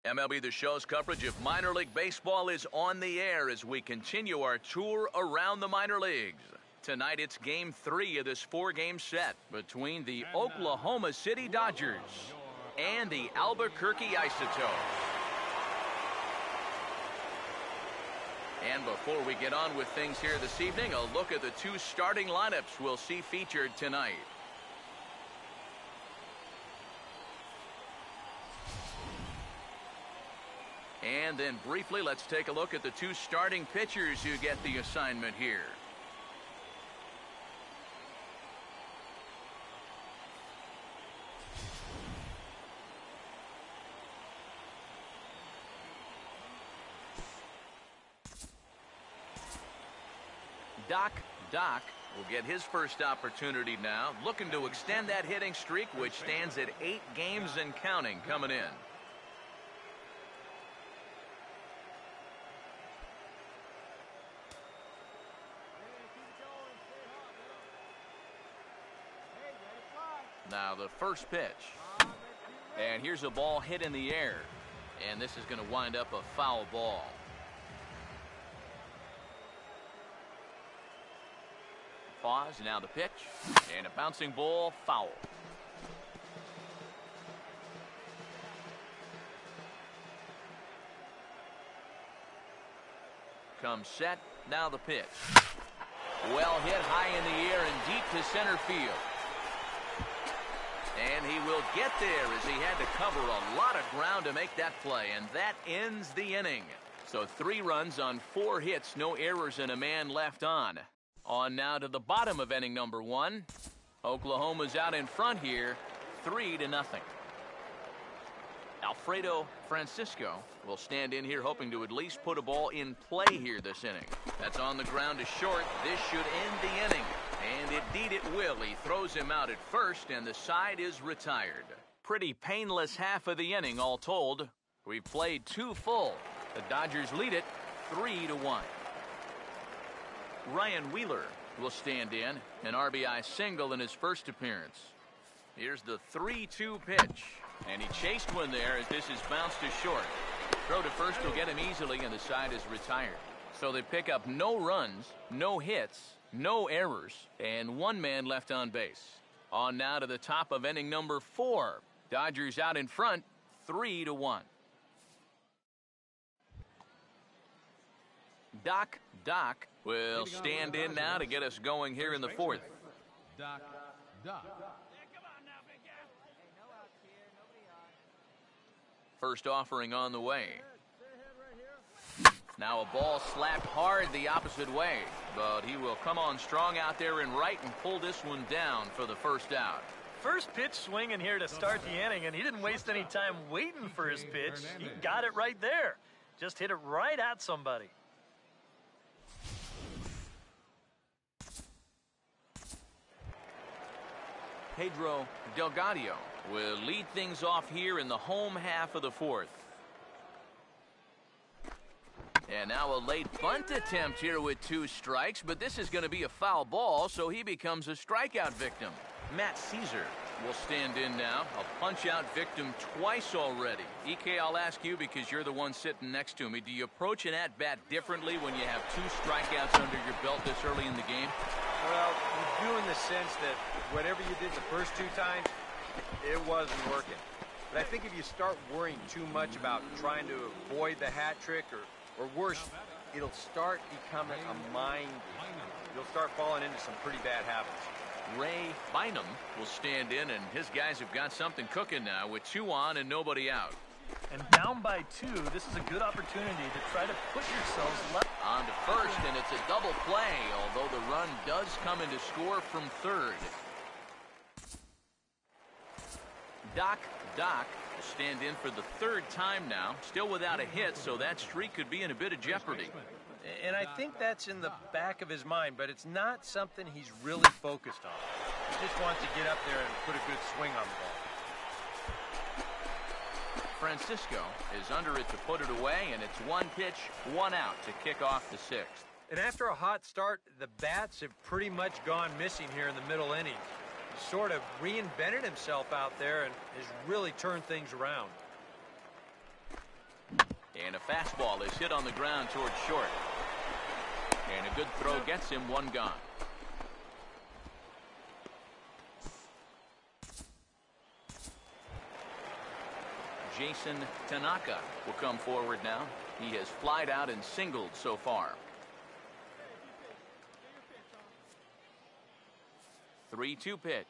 MLB The Show's coverage of minor league baseball is on the air as we continue our tour around the minor leagues. Tonight it's Game 3 of this 4-game set between the Oklahoma City Dodgers and the Albuquerque Isotopes. And before we get on with things here this evening, a look at the two starting lineups we'll see featured tonight. And then briefly, let's take a look at the two starting pitchers who get the assignment here. Doc will get his first opportunity now, looking to extend that hitting streak, which stands at 8 games and counting coming in. Now the first pitch. And here's a ball hit in the air. And this is going to wind up a foul ball. Pause, now the pitch. And a bouncing ball, foul. Comes set, now the pitch. Well hit high in the air and deep to center field. And he will get there as he had to cover a lot of ground to make that play. And that ends the inning. So 3 runs on 4 hits, no errors, and a man left on. On now to the bottom of inning number 1. Oklahoma's out in front here, 3-0. Alfredo Francisco will stand in here hoping to at least put a ball in play here this inning. That's on the ground to short. This should end the inning. And indeed it will. He throws him out at first, and the side is retired. Pretty painless half of the inning, all told. We've played 2 full. The Dodgers lead it 3-1. Ryan Wheeler will stand in, an RBI single in his first appearance. Here's the 3-2 pitch. And he chased one there as this is bounced to short. Throw to first will get him easily, and the side is retired. So they pick up no runs, no hits, no errors, and 1 man left on base. On now to the top of inning number 4. Dodgers out in front, 3-1. Doc will stand in now to get us going here in the 4th. Doc. First offering on the way. Now a ball slapped hard the opposite way, but he will come on strong out there in right and pull this one down for the first out. First pitch swinging here to start the inning, and he didn't waste any time waiting for his pitch. He got it right there. Just hit it right at somebody. Pedro Delgado will lead things off here in the home half of the 4th. And now a late bunt attempt here with 2 strikes, but this is going to be a foul ball, so he becomes a strikeout victim. Matt Caesar will stand in now, a punch-out victim twice already. EK, I'll ask you because you're the one sitting next to me. Do you approach an at-bat differently when you have 2 strikeouts under your belt this early in the game? Well, you do in the sense that whatever you did the first 2 times, it wasn't working. But I think if you start worrying too much about trying to avoid the hat trick or worse, it'll start becoming a mind game. You'll start falling into some pretty bad habits. Ray Bynum will stand in, and his guys have got something cooking now with 2 on and nobody out. And down by 2, this is a good opportunity to try to put yourselves left. On to first, and it's a double play, although the run does come into score from third. Doc will stand in for the 3rd time now, still without a hit, so that streak could be in a bit of jeopardy. And I think that's in the back of his mind, but it's not something he's really focused on. He just wants to get up there and put a good swing on the ball. Francisco is under it to put it away, and it's 1 pitch, 1 out to kick off the 6th. And after a hot start, the bats have pretty much gone missing here in the middle innings. He sort of reinvented himself out there and has really turned things around. And a fastball is hit on the ground towards short. And a good throw gets him one gone. Jason Tanaka will come forward now. He has flied out and singled so far. 3-2 pitch.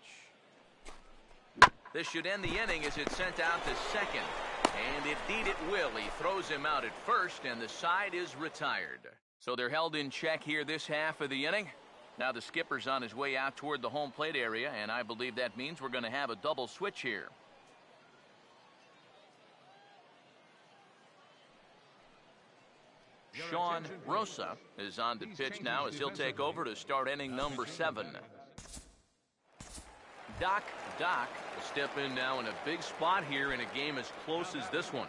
This should end the inning as it's sent out to second. And indeed it will. He throws him out at first, and the side is retired. So they're held in check here this half of the inning. Now the skipper's on his way out toward the home plate area, and I believe that means we're going to have a double switch here. Sean Rosa is on the pitch now as he'll take over to start inning number 7. Doc will step in now in a big spot here in a game as close as this one.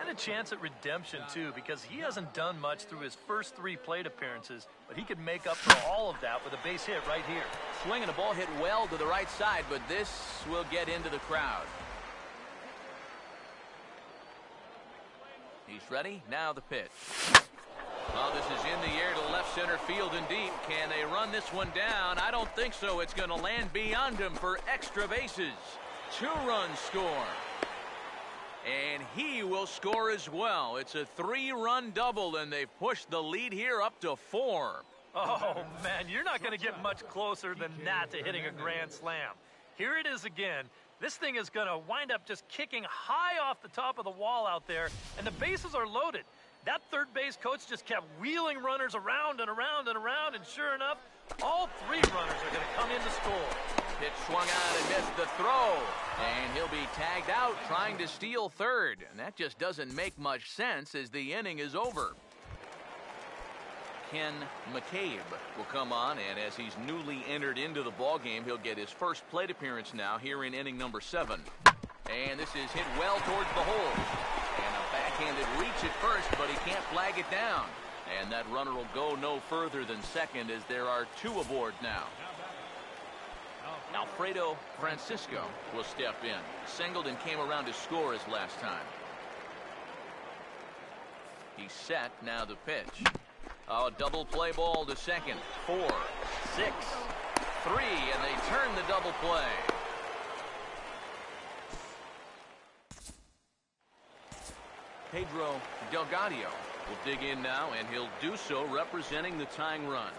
And a chance at redemption, too, because he hasn't done much through his first 3 plate appearances, but he could make up for all of that with a base hit right here. Swinging a ball hit well to the right side, but this will get into the crowd. He's ready. Now the pitch. Well, this is in the air to left center field and deep. Can they run this one down? I don't think so. It's going to land beyond him for extra bases. 2-run score. And he will score as well. It's a 3-run double, and they've pushed the lead here up to 4. Oh, man, you're not going to get much closer than that to hitting a grand slam. Here it is again. This thing is going to wind up just kicking high off the top of the wall out there, and the bases are loaded. That third base coach just kept wheeling runners around and around and around, and sure enough, all 3 runners are going to come in to score. Pitch swung out and missed the throw, and he'll be tagged out trying to steal third, and that just doesn't make much sense as the inning is over. Ken McCabe will come on, and as he's newly entered into the ballgame, he'll get his first plate appearance now here in inning number 7. And this is hit well towards the hole. And a backhanded reach at first, but he can't flag it down. And that runner will go no further than second as there are 2 aboard now. Alfredo Francisco will step in. Singled and came around to score his last time. He's set. Now the pitch. Oh, double play ball to second. 4, 6, 3, and they turn the double play. Pedro Delgadio will dig in now, and he'll do so representing the tying run.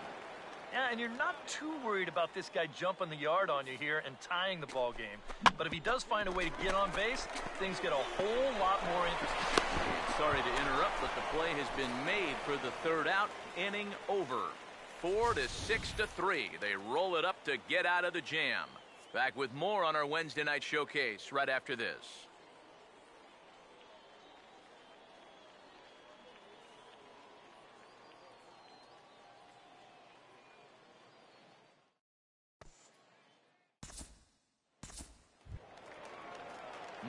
Yeah, and you're not too worried about this guy jumping the yard on you here and tying the ball game. But if he does find a way to get on base, things get a whole lot more interesting. Sorry to interrupt, but the play has been made for the 3rd out. Inning over. 4 to 6 to 3. They roll it up to get out of the jam. Back with more on our Wednesday night showcase right after this.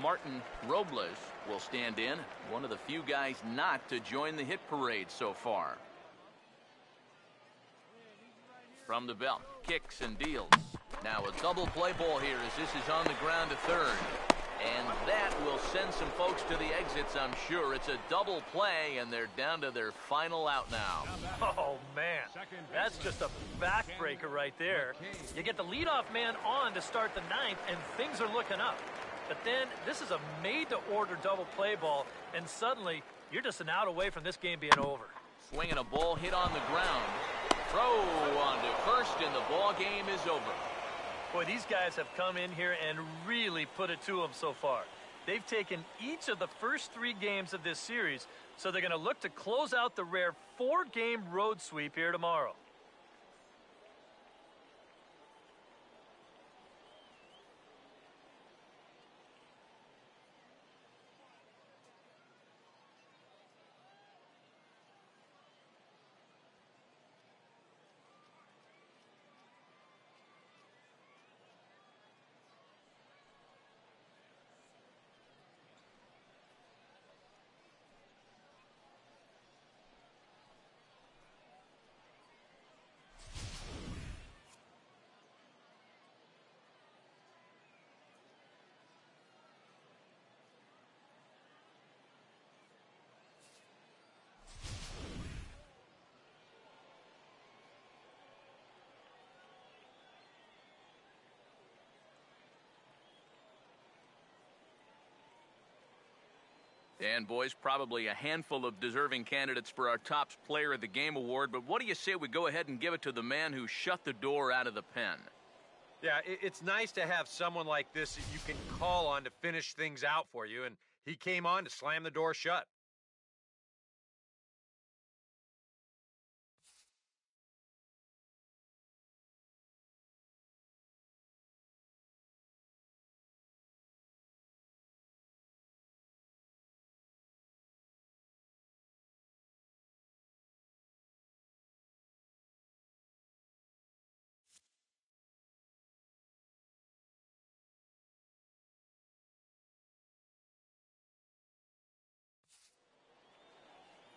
Martin Robles will stand in, one of the few guys not to join the hit parade so far. From the belt, kicks and deals. Now a double play ball here as this is on the ground to third. And that will send some folks to the exits, I'm sure. It's a double play, and they're down to their final out now. Oh, man. That's just a backbreaker right there. You get the leadoff man on to start the 9th, and things are looking up. But then this is a made-to-order double play ball, and suddenly you're just an out away from this game being over. Swinging a ball hit on the ground. Throw on to first, and the ball game is over. Boy, these guys have come in here and really put it to them so far. They've taken each of the first 3 games of this series, so they're going to look to close out the rare 4-game road sweep here tomorrow. And, boys, probably a handful of deserving candidates for our top player of the game award, but what do you say we go ahead and give it to the man who shut the door out of the pen? Yeah, it's nice to have someone like this that you can call on to finish things out for you, and he came on to slam the door shut.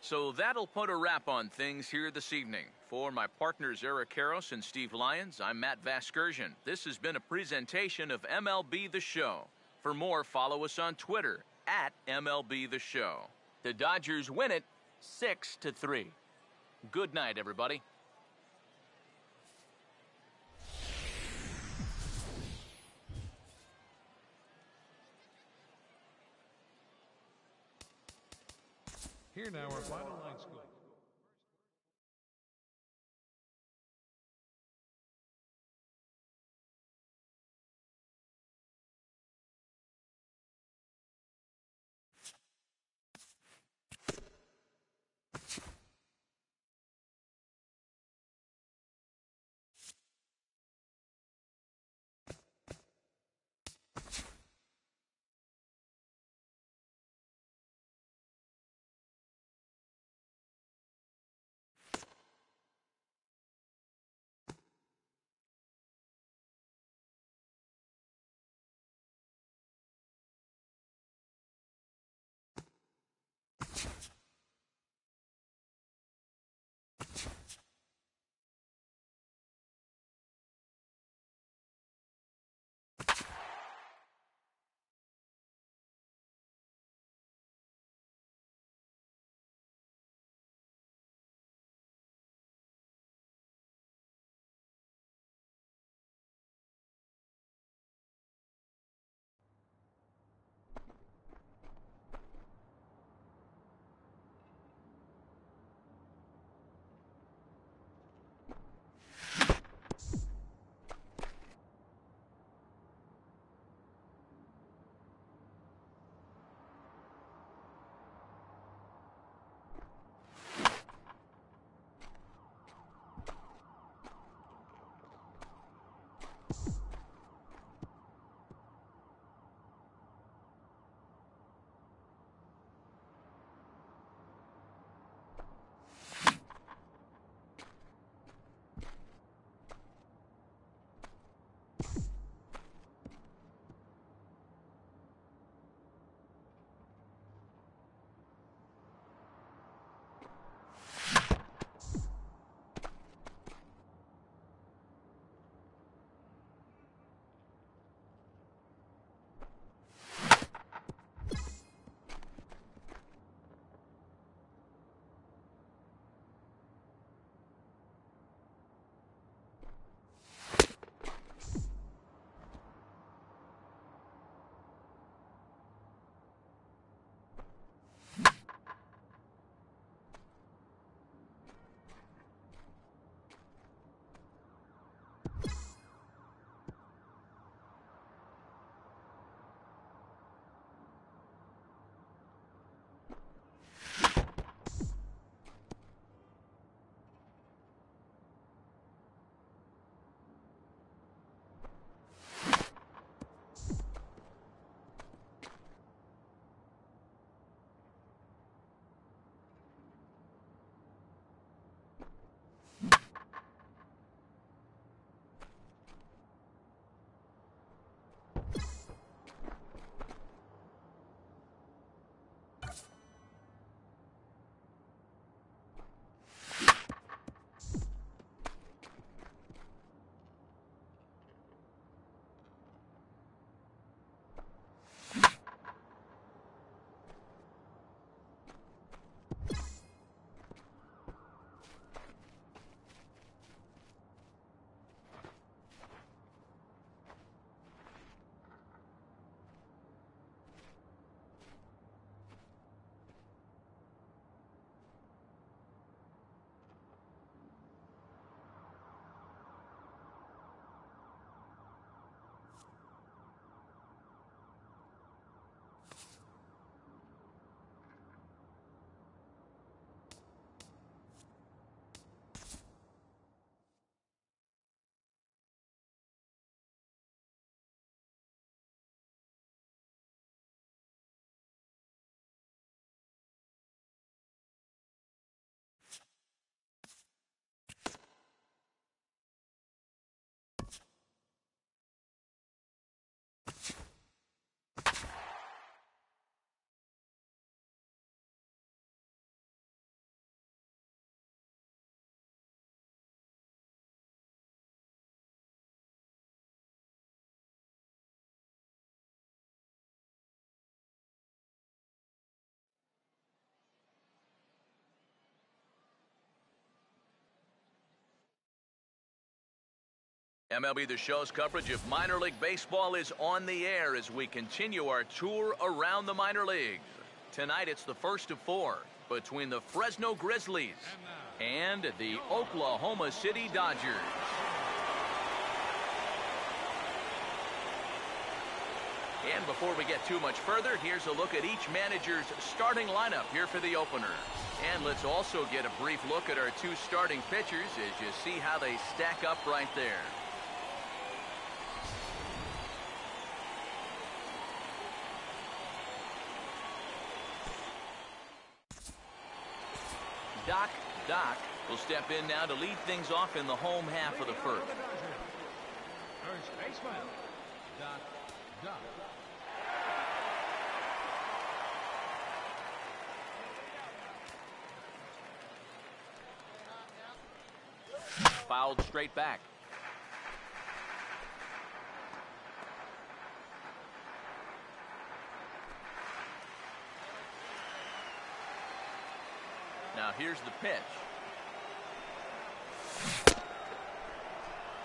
So that'll put a wrap on things here this evening. For my partners Eric Karros and Steve Lyons, I'm Matt Vasgersian. This has been a presentation of MLB The Show. For more, follow us on Twitter at MLB The Show. The Dodgers win it 6-3. Good night, everybody. Here now our final line score. MLB The Show's coverage of minor league baseball is on the air as we continue our tour around the minor leagues. Tonight it's the first of four between the Fresno Grizzlies and the Oklahoma City Dodgers. And before we get too much further, here's a look at each manager's starting lineup here for the opener. And let's also get a brief look at our two starting pitchers as you see how they stack up right there. Doc will step in now to lead things off in the home half of the first. First baseman, Doc. Fouled straight back. Now here's the pitch.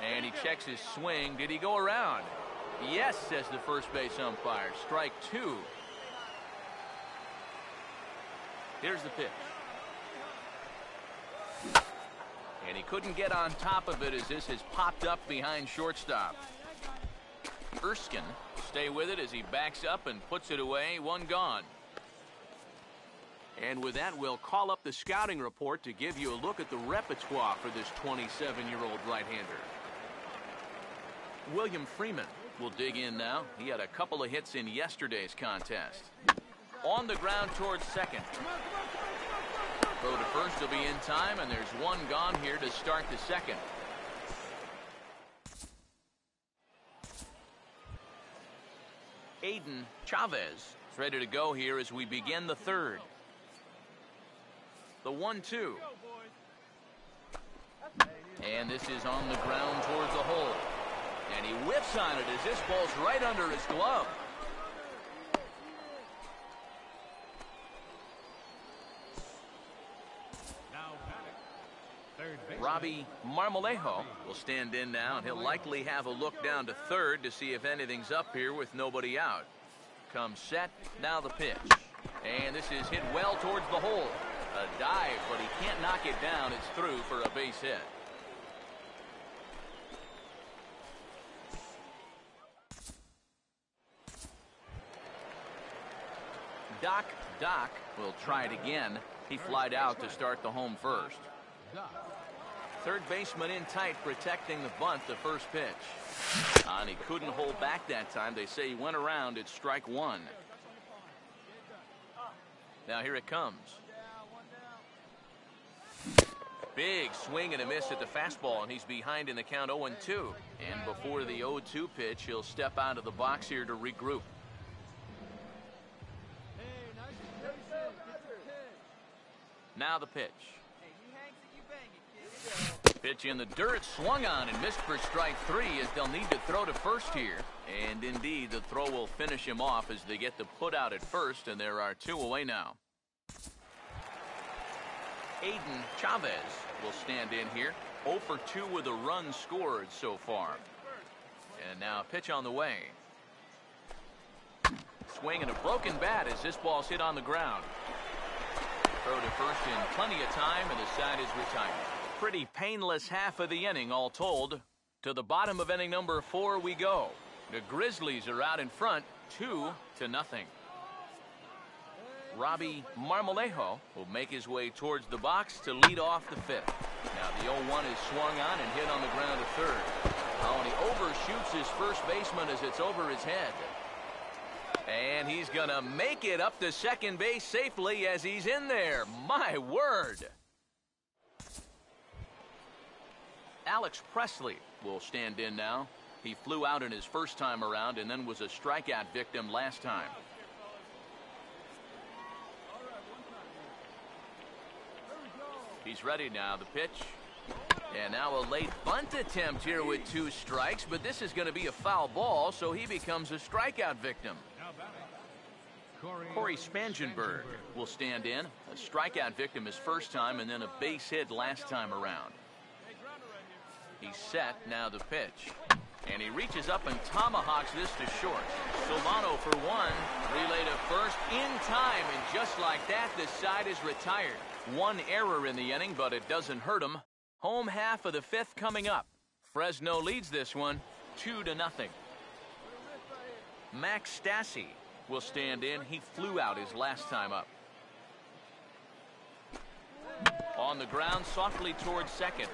And he checks his swing. Did he go around? Yes, says the first base umpire. Strike two. Here's the pitch. And he couldn't get on top of it as this has popped up behind shortstop. Erskine stay with it as he backs up and puts it away. One gone. And with that, we'll call up the scouting report to give you a look at the repertoire for this 27-year-old right-hander. William Freeman will dig in now. He had a couple of hits in yesterday's contest. On the ground towards second. Throw to first will be in time, and there's one gone here to start the second. Aiden Chavez is ready to go here as we begin the third. The 1-2. And this is on the ground towards the hole. And he whiffs on it as this ball's right under his glove. Robbie Marmolejo will stand in now, and he'll likely have a look down to third to see if anything's up here with nobody out. Comes set, now the pitch. And this is hit well towards the hole. A dive, but he can't knock it down. It's through for a base hit. Doc will try it again. He flied out to start the home first. Third baseman in tight, protecting the bunt, the first pitch. And he couldn't hold back that time. They say he went around. It's strike one. Now here it comes. Big swing and a miss at the fastball, and he's behind in the count 0-2. And before the 0-2 pitch, he'll step out of the box here to regroup. Now the pitch. Pitch in the dirt, swung on and missed for strike three as they'll need to throw to first here. And indeed, the throw will finish him off as they get the put out at first, and there are two away now. Aiden Chavez will stand in here. 0 for 2 with a run scored so far. And now a pitch on the way. Swing and a broken bat as this ball's hit on the ground. Throw to first in plenty of time, and the side is retired. Pretty painless half of the inning, all told. To the bottom of inning number 4 we go. The Grizzlies are out in front, 2-0. Robbie Marmolejo will make his way towards the box to lead off the fifth. Now the 0-1 is swung on and hit on the ground to third. Oh, and he overshoots his first baseman as it's over his head. And he's going to make it up to second base safely as he's in there. My word. Alex Presley will stand in now. He flew out in his first time around and then was a strikeout victim last time. He's ready now, the pitch. And now a late bunt attempt here with 2 strikes, but this is going to be a foul ball, so he becomes a strikeout victim. Corey Spangenberg will stand in. A strikeout victim his first time and then a base hit last time around. He's set, now the pitch. And he reaches up and tomahawks this to short. Solano for one. Relay to first in time, and just like that, the side is retired. One error in the inning, but it doesn't hurt him. Home half of the fifth coming up. Fresno leads this one 2-0. Max Stassi will stand in. He flew out his last time up. On the ground, softly towards second.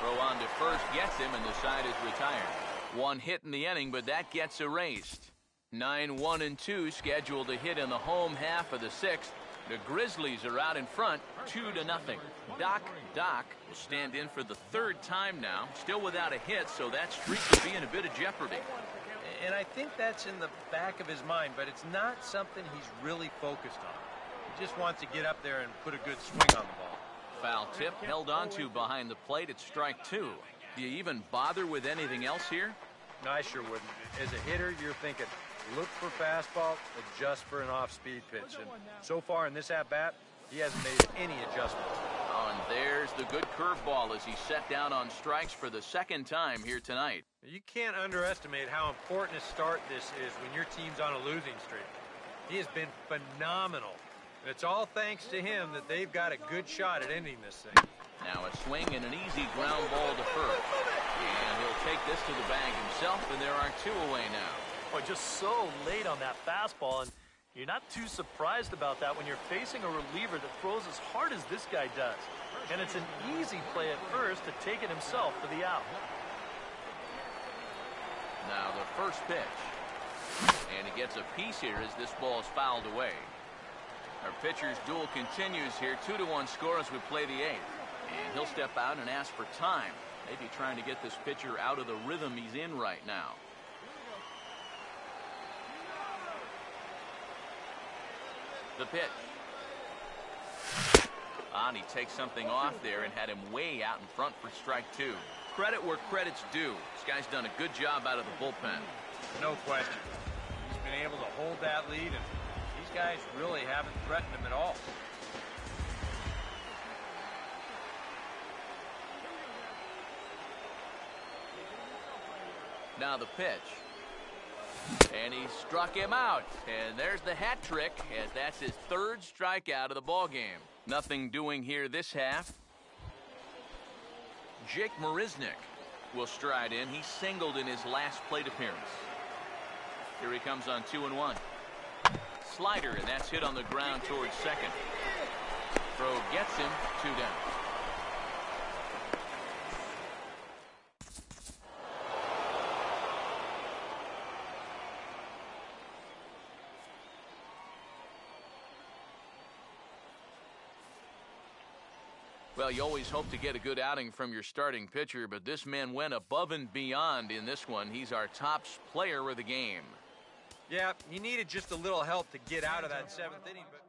Throw on to first gets him, and the side is retired. One hit in the inning, but that gets erased. 9-1-2 scheduled to hit in the home half of the sixth. The Grizzlies are out in front, 2-0. Doc will stand in for the third time now, still without a hit, so that streak could be in a bit of jeopardy. And I think that's in the back of his mind, but it's not something he's really focused on. He just wants to get up there and put a good swing on the ball. Foul tip held onto behind the plate at strike two. Do you even bother with anything else here? No, I sure wouldn't. As a hitter, you're thinking, look for fastball, adjust for an off-speed pitch. And so far in this at-bat, he hasn't made any adjustments. Oh, and there's the good curveball as he set down on strikes for the second time here tonight. You can't underestimate how important a start this is when your team's on a losing streak. He has been phenomenal. And it's all thanks to him that they've got a good shot at ending this thing. Now a swing and an easy ground ball to first. And he'll take this to the bag himself, and there are two away now. Boy, just so late on that fastball, and you're not too surprised about that when you're facing a reliever that throws as hard as this guy does. And it's an easy play at first to take it himself for the out. Now the first pitch. And he gets a piece here as this ball is fouled away. Our pitcher's duel continues here. 2-1 score as we play the eighth. And he'll step out and ask for time. Maybe trying to get this pitcher out of the rhythm he's in right now. The pitch. And he takes something off there and had him way out in front for strike two. Credit where credit's due. This guy's done a good job out of the bullpen. No question. He's been able to hold that lead, and these guys really haven't threatened him at all. Now the pitch. And he struck him out. And there's the hat trick, as that's his third strikeout of the ballgame. Nothing doing here this half. Jake Marisnick will stride in. He singled in his last plate appearance. Here he comes on 2-1. Slider, and that's hit on the ground towards second. Throw gets him, 2 down. Well, you always hope to get a good outing from your starting pitcher, but this man went above and beyond in this one. He's our top player of the game. Yeah, he needed just a little help to get out of that seventh inning. But